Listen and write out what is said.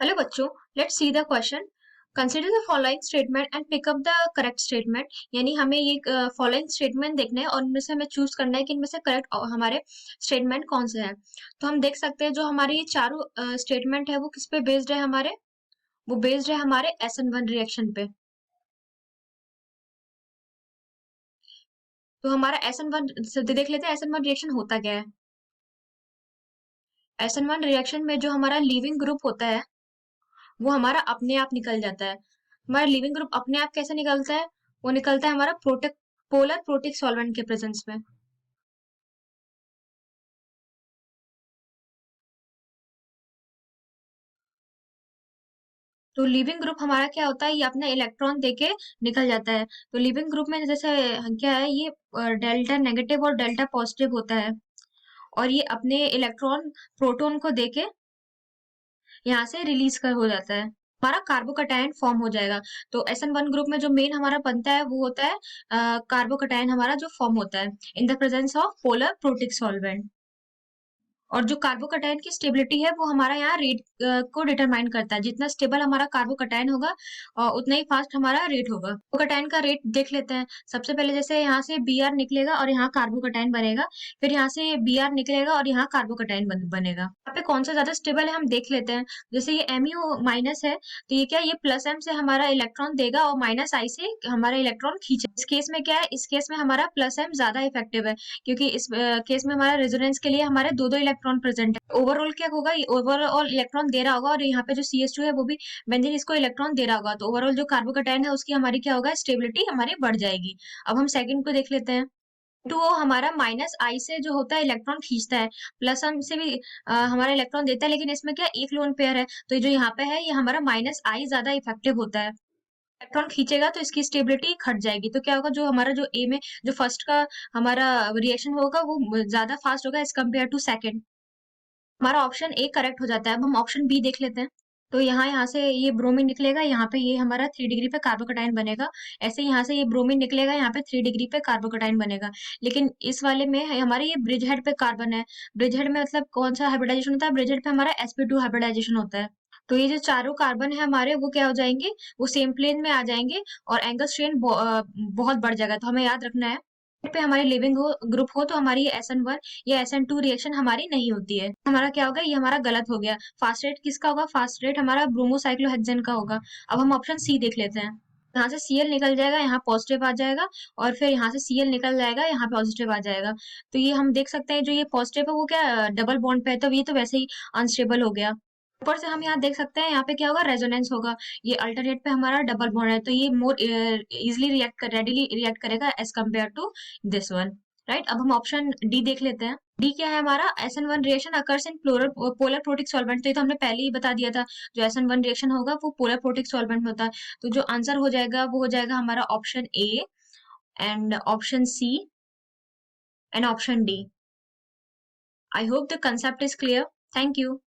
Hello बच्चों, let's see the question. Consider the following statement and pick up the correct statement. यानी हमें ये following statement देखना है और इनमें से हमें चूज करना है कि इनमें से करेक्ट हमारे स्टेटमेंट कौन से हैं। तो हम देख सकते हैं जो हमारी ये चारों स्टेटमेंट है वो किस पे बेस्ड है हमारे, वो बेस्ड है हमारे SN1 रिएक्शन पे। तो हमारा SN1 देख लेते हैं SN1 रिएक्शन होता क्या है। SN1 रिएक्शन में जो हमारा लीविंग ग्रुप होता है वो हमारा अपने आप निकल जाता है। हमारा लिविंग ग्रुप अपने आप कैसे निकलता है? वो निकलता है हमारा प्रोटेक पोलर प्रोटिक सॉल्वेंट के प्रेजेंस में। तो लिविंग ग्रुप हमारा क्या होता है, ये अपना इलेक्ट्रॉन देके निकल जाता है। तो लिविंग ग्रुप में जैसे क्या है, ये डेल्टा नेगेटिव और डेल्टा पॉजिटिव होता है और ये अपने इलेक्ट्रॉन प्रोटॉन को देके यहाँ से रिलीज कर हो जाता है, हमारा कार्बोकटायन फॉर्म हो जाएगा। तो SN1 ग्रुप में जो मेन हमारा बनता है वो होता है कार्बोकटायन हमारा जो फॉर्म होता है in the presence of polar protic solvent. और जो कार्बोकटायन की स्टेबिलिटी है वो हमारा यहाँ रेट को डिटरमाइन करता है। जितना स्टेबल हमारा कार्बोकटायन होगा उतना ही फास्ट हमारा रेट होगा। कार्बोकटायन का रेट देख लेते हैं। सबसे पहले जैसे यहाँ से Br निकलेगा और यहाँ कार्बोकटायन बनेगा, फिर यहाँ से Br निकलेगा और यहाँ कार्बोकटायन बनेगा। यहाँ पे कौन सा ज्यादा स्टेबल है हम देख लेते हैं। जैसे ये Mu माइनस है तो ये क्या, ये प्लस M से हमारा इलेक्ट्रॉन देगा और माइनस I से हमारा इलेक्ट्रॉन खींचे। इस केस में क्या है, इस केस में हमारा प्लस M ज्यादा इफेक्टिव है क्योंकि इस केस में हमारा रेजोनेंस के लिए हमारे दो दो इलेक्ट्रॉन प्रेजेंट है। ओवरऑल क्या होगा, ये ओवरऑल इलेक्ट्रॉन दे रहा होगा और यहाँ पे जो CH2 है वो भी बेंजीन इसको इलेक्ट्रॉन दे रहा होगा। तो ओवरऑल जो कार्बोकटायन है उसकी हमारी क्या होगा, स्टेबिलिटी हमारी बढ़ जाएगी। अब हम सेकंड को देख लेते हैं। टू वो हमारा माइनस आई से जो होता है इलेक्ट्रॉन खींचता है, प्लस हम से भी हमारा इलेक्ट्रॉन देता है, लेकिन इसमें क्या एक लोन पेयर है। तो ये जो यहाँ पे है ये हमारा माइनस आई ज्यादा इफेक्टिव होता है। इलेक्ट्रॉन खींचेगा तो इसकी स्टेबिलिटी घट जाएगी। तो क्या होगा, जो हमारा जो ए में जो फर्स्ट का हमारा रिएक्शन होगा वो ज्यादा फास्ट होगा एज कम्पेयर टू सेकंड। हमारा ऑप्शन ए करेक्ट हो जाता है। अब हम ऑप्शन बी देख लेते हैं। तो यहाँ से ये ब्रोमीन निकलेगा, यहाँ पे ये हमारा 3 डिग्री पे कार्बोकटायन बनेगा। ऐसे यहाँ से ये ब्रोमीन निकलेगा, यहाँ पे 3 डिग्री पे कार्बोकटायन बनेगा। लेकिन इस वाले में हमारे ये ब्रिज हेड पे कार्बन है। ब्रिज हेड में मतलब कौन सा हाइब्रिडाइजेशन होता है, ब्रिज हेड पे हमारा sp2 हाइब्रिडाइजेशन होता है। तो ये जो चारों कार्बन है हमारे वो क्या हो जाएंगे, वो सेम प्लेन में आ जाएंगे और एंगल स्ट्रेन बहुत बढ़ जाएगा। तो हमें याद रखना है पे हमारी लिविंग ग्रुप हो तो हमारी ये SN1 या SN2 रिएक्शन हमारी नहीं होती है। हमारा क्या होगा, ये हमारा गलत हो गया। फास्ट रेट किसका होगा, फास्ट रेट हमारा ब्रोमोसाइक्लोहेक्सेन का होगा। अब हम ऑप्शन सी देख लेते हैं। यहाँ से Cl निकल जाएगा, यहाँ पॉजिटिव आ जाएगा और फिर यहाँ से Cl निकल जाएगा, यहाँ पॉजिटिव आ जाएगा। तो ये हम देख सकते हैं जो ये पॉजिटिव है वो क्या डबल बॉन्ड पे है, तो ये तो वैसे ही अनस्टेबल हो गया। ऊपर से हम यहाँ देख सकते हैं, यहाँ पे क्या होगा, रेजोनेंस होगा। ये अल्टरनेट पे हमारा डबल बॉन्ड है तो ये मोर इजिली रेडिली रिएक्ट करेगा as compare to this one. Right, अब हम ऑप्शन डी देख लेते हैं। डी क्या है हमारा, SN1 reaction occurs in polar protic solvent. तो ये तो हमने पहले ही बता दिया था, जो SN1 रिएक्शन होगा वो पोलर प्रोटिक सॉल्वेंट में होता है। तो जो आंसर हो जाएगा वो हो जाएगा हमारा option A and option C and option D. I hope the concept is clear. Thank you.